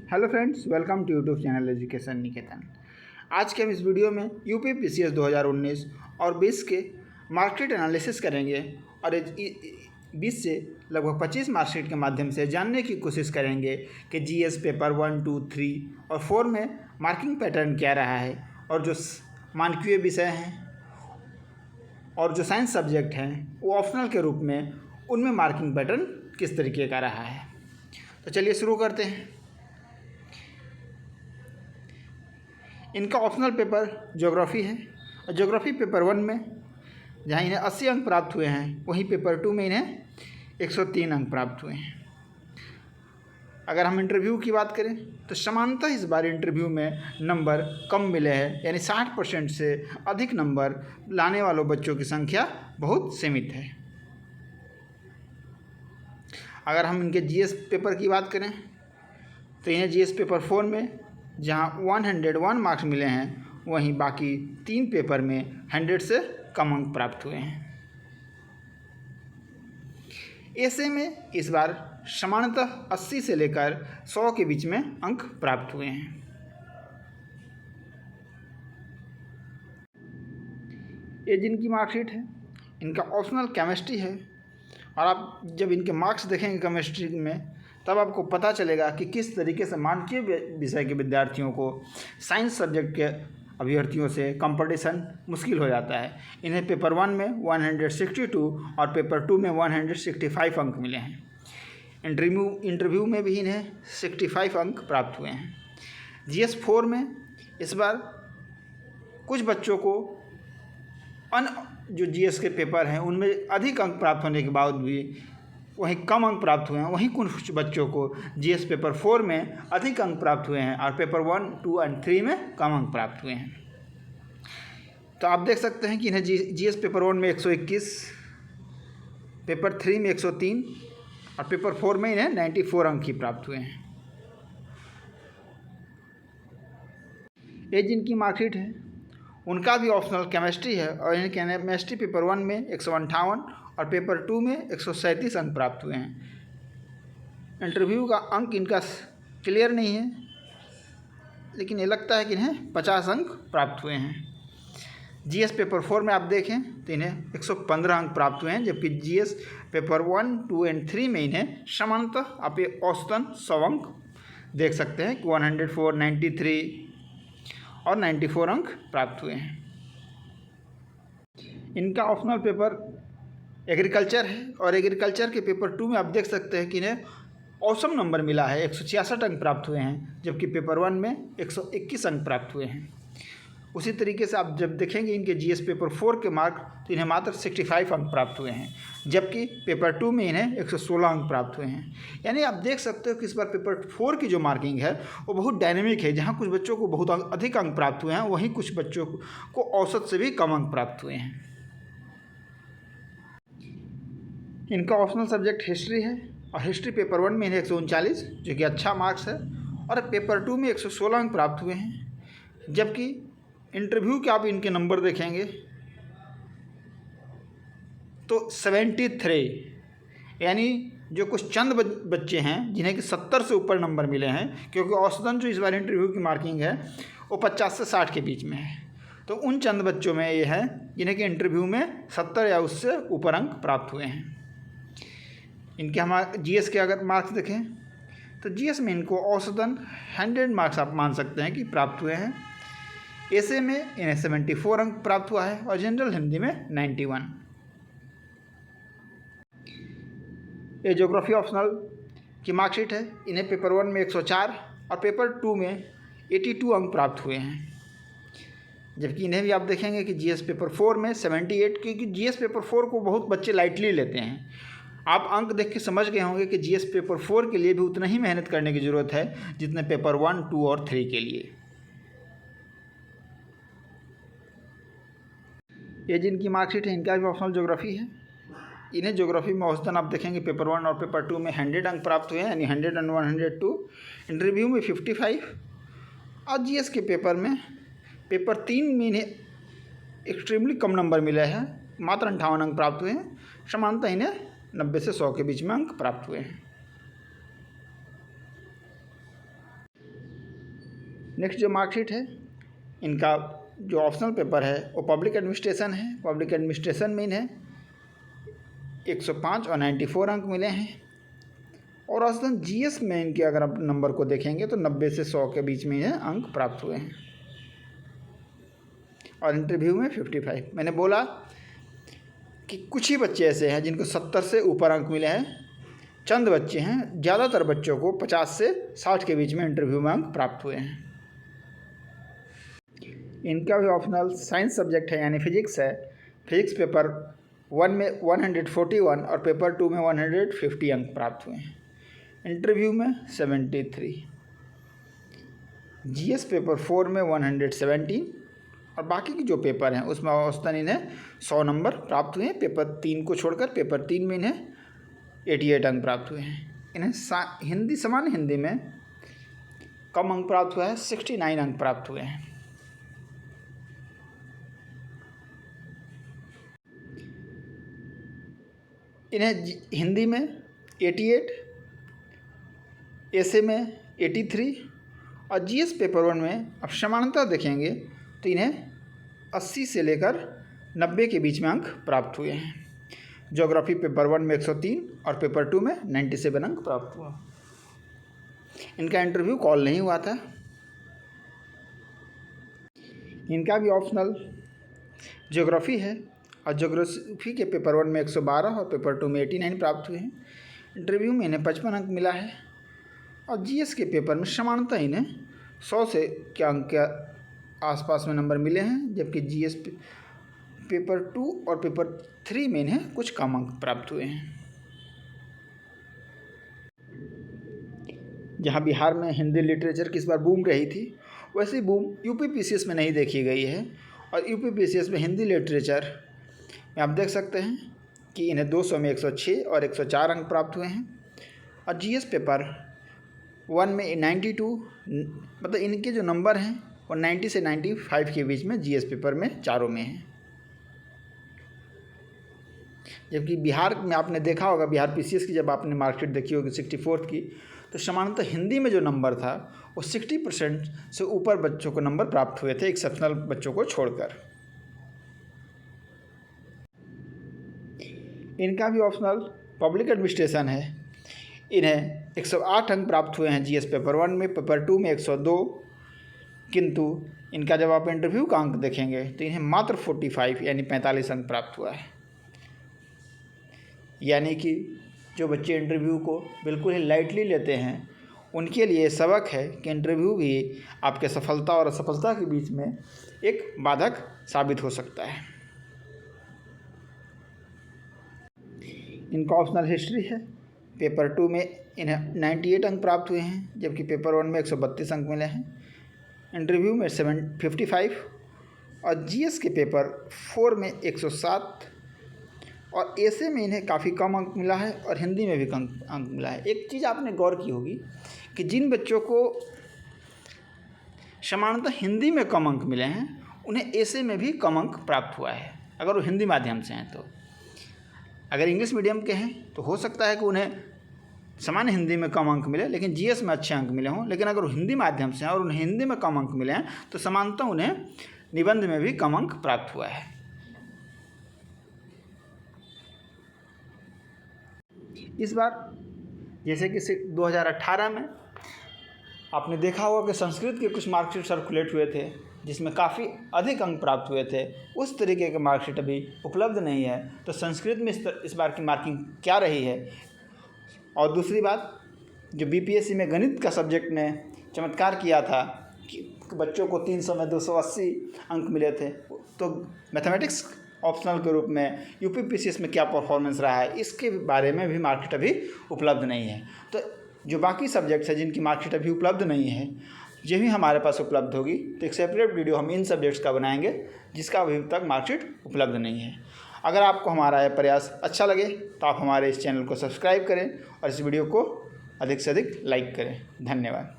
Hello friends, welcome to YouTube channel education Niketan. आज के हम इस वीडियो में यूपी पीसीएस 2019 और 20 के मार्कशीट एनालिसिस करेंगे और 20 से लगभग 25 मार्कशीट के माध्यम से जानने की कोशिश करेंगे कि जीएस पेपर 1, 2, 3 और 4 में मार्किंग पैटर्न क्या रहा है और जो मानकीय विषय हैं और जो साइंस सब्जेक्ट हैं वो ऑप्शनल के रूप में उनमें मार्किंग पैटर्न किस तरीके का रहा है। तो चलिए शुरू करते हैं। इनका ऑप्शनल पेपर ज्योग्राफी है और ज्योग्राफी पेपर 1 में जहाँ इन्हें 80 अंक प्राप्त हुए हैं, वहीं पेपर 2 में इन्हें 103 अंक प्राप्त हुए हैं। अगर हम इंटरव्यू की बात करें तो समानतः इस बार इंटरव्यू में नंबर कम मिले हैं, यानी 60% से अधिक नंबर लाने वालों बच्चों की संख्या बहुत सीमित है। अगर हम इनके जीएस पेपर की बात करें तो इन्हें जीएस पेपर 4 में जहां 101 मार्क्स मिले हैं, वहीं बाकी 3 पेपर में 100 से कम अंक प्राप्त हुए हैं। ऐसे में इस बार सामान्यतः 80 से लेकर 100 के बीच में अंक प्राप्त हुए हैं। ये जिनकी मार्कशीट है, इनका ऑप्शनल केमिस्ट्री है और आप जब इनके मार्क्स देखेंगे केमिस्ट्री में तब आपको पता चलेगा कि किस तरीके से मानकीय विषय के विद्यार्थियों को साइंस सब्जेक्ट के अभ्यर्थियों से कंपटीशन मुश्किल हो जाता है। इन्हें पेपर 1 में 162 और पेपर 2 में 165 अंक मिले हैं। इंटरव्यू में भी इन्हें 65 अंक प्राप्त हुए हैं। जीएस 4 में इस बार कुछ बच्चों को जो जीएस के पेपर हैं उनमें अधिक अंक प्राप्त होने के बावजूद भी वहीं कम अंक प्राप्त हुए हैं, वहीं कुछ बच्चों को जीएस पेपर 4 में अधिक अंक प्राप्त हुए हैं और पेपर 1, 2 और 3 में कम अंक प्राप्त हुए हैं। तो आप देख सकते हैं कि इन्हें जीएस पेपर 1 में 121, पेपर 3 में 103 और पेपर 4 में इन्हें 94 अंक ही प्राप्त हुए हैं। ये जिनकी मार्कशीट है उनका भी ऑप्शनल केमिस्ट्री है और इन्हें केमिस्ट्री पेपर 1 में 158 और पेपर 2 में 137 अंक प्राप्त हुए हैं। इंटरव्यू का अंक इनका क्लियर नहीं है, लेकिन ये लगता है कि इन्हें 50 अंक प्राप्त हुए हैं। जीएस पेपर 4 में आप देखें तो इन्हें 115 अंक प्राप्त हुए हैं, जबकि जीएस पेपर 1, 2 और 3 में इन्हें सामान्यतः आप औसतन 100 अंक देख सकते हैं कि 104, 93 और 94 अंक प्राप्त हुए हैं। इनका ऑप्शनल पेपर एग्रीकल्चर है और एग्रीकल्चर के पेपर 2 में आप देख सकते हैं कि इन्हें औसम नंबर मिला है, 166 अंक प्राप्त हुए हैं, जबकि पेपर 1 में 121 अंक प्राप्त हुए हैं। उसी तरीके से आप जब देखेंगे इनके जीएस पेपर 4 के मार्क तो इन्हें मात्र 65 अंक प्राप्त हुए हैं, जबकि पेपर 2 में इन्हें 116 अंक प्राप्त हुए हैं। यानी आप देख सकते हो कि इस बार पेपर 4 की जो मार्किंग है वो बहुत डायनेमिक है, जहाँ कुछ बच्चों को बहुत अधिक अंक प्राप्त हुए हैं, वहीं कुछ बच्चों को औसत से भी कम अंक प्राप्त हुए हैं। इनका ऑप्शनल सब्जेक्ट हिस्ट्री है और हिस्ट्री पेपर 1 में इन्हें 139, जो कि अच्छा मार्क्स है, और पेपर 2 में 116 अंक प्राप्त हुए हैं। जबकि इंटरव्यू के आप इनके नंबर देखेंगे तो 73, यानी जो कुछ चंद बच्चे हैं जिन्हें कि 70 से ऊपर नंबर मिले हैं, क्योंकि औसतन जो इस बार इंटरव्यू की मार्किंग है वो 50 से 60 के बीच में है। तो उन चंद बच्चों में ये है जिन्हें कि इंटरव्यू में 70 या उससे ऊपर अंक प्राप्त हुए हैं। इनके हमारे जीएस के अगर मार्क्स देखें तो जीएस में इनको औसतन 100 मार्क्स आप मान सकते हैं कि प्राप्त हुए हैं। ऐसे में इन्हें 74 अंक प्राप्त हुआ है और जनरल हिंदी में 91। ये ज्योग्राफी ऑप्शनल की मार्कशीट है। इन्हें पेपर 1 में 104 और पेपर 2 में 82 अंक प्राप्त हुए हैं, जबकि इन्हें भी आप देखेंगे कि जीएस पेपर 4 में 78, क्योंकि जीएस पेपर 4 को बहुत बच्चे लाइटली लेते हैं। आप अंक देख के समझ गए होंगे कि जीएस पेपर 4 के लिए भी उतना ही मेहनत करने की ज़रूरत है जितने पेपर 1, 2 और 3 के लिए। ये जिनकी मार्कशीट है इनका भी ऑप्शनल ज्योग्राफी है। इन्हें ज्योग्राफी में औसतन आप देखेंगे पेपर 1 और पेपर 2 में 100 अंक प्राप्त हुए हैं, यानी 100 और 102। इंटरव्यू में 55 और जीएस के पेपर में पेपर 3 में इन्हें एक्सट्रीमली कम नंबर मिले हैं, मात्र 58 अंक प्राप्त हुए हैं। समानतः इन्हें 90 से 100 के बीच में अंक प्राप्त हुए हैं। नेक्स्ट जो मार्कशीट है, इनका जो ऑप्शनल पेपर है वो पब्लिक एडमिनिस्ट्रेशन है। पब्लिक एडमिनिस्ट्रेशन में इन्हें 105 और 94 अंक मिले हैं। और औसतन जीएस में इनके अगर आप नंबर को देखेंगे तो 90 से 100 के बीच में यह अंक प्राप्त हुए हैं। और इंटरव्यू में 55। मैंने बोला कि कुछ ही बच्चे ऐसे हैं जिनको 70 से ऊपर अंक मिले हैं, चंद बच्चे हैं, ज़्यादातर बच्चों को 50 से 60 के बीच में इंटरव्यू में अंक प्राप्त हुए हैं। इनका भी ऑप्शनल साइंस सब्जेक्ट है यानी फिजिक्स है। फिजिक्स पेपर 1 में 141 और पेपर 2 में 150 अंक प्राप्त हुए हैं। इंटरव्यू में 73। जीएस पेपर 4 में 117 और बाकी के जो पेपर हैं उसमें औसतन इन्हें 100 नंबर प्राप्त हुए हैं। पेपर 3 को छोड़कर पेपर 3 में इन्हें 88 अंक प्राप्त हुए हैं। इन्हें सामान्य हिंदी में कम अंक प्राप्त हुआ है, 69 अंक प्राप्त हुए हैं। इन्हें हिंदी में 88, ऐसे में 83 और जीएस पेपर 1 में अब समानता देखेंगे तो इन्हें 80 से लेकर 90 के बीच में अंक प्राप्त हुए हैं। ज्योग्राफी पेपर 1 में 103 और पेपर 2 में 97 अंक प्राप्त हुआ। इनका इंटरव्यू कॉल नहीं हुआ था। इनका भी ऑप्शनल ज्योग्राफी है और ज्योग्राफी के पेपर 1 में 112 और पेपर 2 में 89 प्राप्त हुए हैं। इंटरव्यू में इन्हें 55 अंक मिला है। और जीएस के पेपर में समानता इन्हें 100 से के अंक के आसपास में नंबर मिले हैं, जबकि जीएस पेपर 2 और पेपर 3 में इन्हें कुछ कम अंक प्राप्त हुए हैं। जहां बिहार में हिंदी लिटरेचर की इस बार बूम रही थी, वैसी बूम यूपी पीसीएस में नहीं देखी गई है। और यूपी पीसीएस में हिंदी लिटरेचर में आप देख सकते हैं कि इन्हें 200 में 106 और 104 अंक प्राप्त हुए हैं। और जीएस पेपर 1 में 92, मतलब इनके जो नंबर हैं वो 90 से 95 के बीच में जीएस पेपर में चारों में हैं। जबकि बिहार में आपने देखा होगा, बिहार पीसीएस की जब आपने मार्कशीट देखी होगी 64 की, तो सामान्यतः हिंदी में जो नंबर था वो 60% से ऊपर बच्चों को नंबर प्राप्त हुए थे, एक्सेप्शनल बच्चों को छोड़कर। इनका भी ऑप्शनल पब्लिक एडमिनिस्ट्रेशन है। इन्हें 108 अंक प्राप्त हुए हैं जीएस पेपर 1 में, पेपर 2 में 102, किंतु इनका जब आप इंटरव्यू का अंक देखेंगे तो इन्हें मात्र 45 यानी 45 अंक प्राप्त हुआ है। यानी कि जो बच्चे इंटरव्यू को बिल्कुल ही लाइटली लेते हैं उनके लिए सबक है कि इंटरव्यू भी आपके सफलता और असफलता के बीच में एक बाधक साबित हो सकता है। इनका ऑप्शनल हिस्ट्री है। पेपर 2 में इन्हें 98 अंक प्राप्त हुए हैं, जबकि पेपर 1 में 132 अंक मिले हैं। इंटरव्यू में 55 और जीएस के पेपर 4 में 107 और ऐसे में इन्हें काफ़ी कम अंक मिला है और हिंदी में भी कम अंक मिला है। एक चीज़ आपने गौर की होगी कि जिन बच्चों को सामान्यतः हिंदी में कम अंक मिले हैं उन्हें ऐसे में भी कम अंक प्राप्त हुआ है, अगर वो हिंदी माध्यम से हैं। तो अगर इंग्लिश मीडियम के हैं तो हो सकता है कि उन्हें सामान्य हिंदी में कम अंक मिले लेकिन जीएस में अच्छे अंक मिले हों, लेकिन अगर वो हिंदी माध्यम से हैं और उन्हें हिंदी में कम अंक मिले हैं तो सामान्यतः उन्हें निबंध में भी कम अंक प्राप्त हुआ है। इस बार जैसे कि 2018 में आपने देखा होगा कि संस्कृत के कुछ मार्कशीट सर्कुलेट हुए थे जिसमें काफ़ी अधिक अंक प्राप्त हुए थे, उस तरीके के मार्कशीट अभी उपलब्ध नहीं है। तो संस्कृत में इस बार की मार्किंग क्या रही है। और दूसरी बात, जो बीपीएससी में गणित का सब्जेक्ट ने चमत्कार किया था कि बच्चों को 300 में 280 अंक मिले थे, तो मैथमेटिक्स ऑप्शनल के रूप में यूपी पीसीएस में क्या परफॉर्मेंस रहा है, इसके बारे में भी मार्कशीट अभी उपलब्ध नहीं है। तो जो बाकी सब्जेक्ट्स हैं जिनकी मार्कशीट अभी उपलब्ध नहीं है, ये भी हमारे पास उपलब्ध होगी तो एक सेपरेट वीडियो हम इन सब्जेक्ट्स का बनाएंगे जिसका अभी तक मार्कशीट उपलब्ध नहीं है। अगर आपको हमारा यह प्रयास अच्छा लगे तो आप हमारे इस चैनल को सब्सक्राइब करें और इस वीडियो को अधिक से अधिक लाइक करें। धन्यवाद।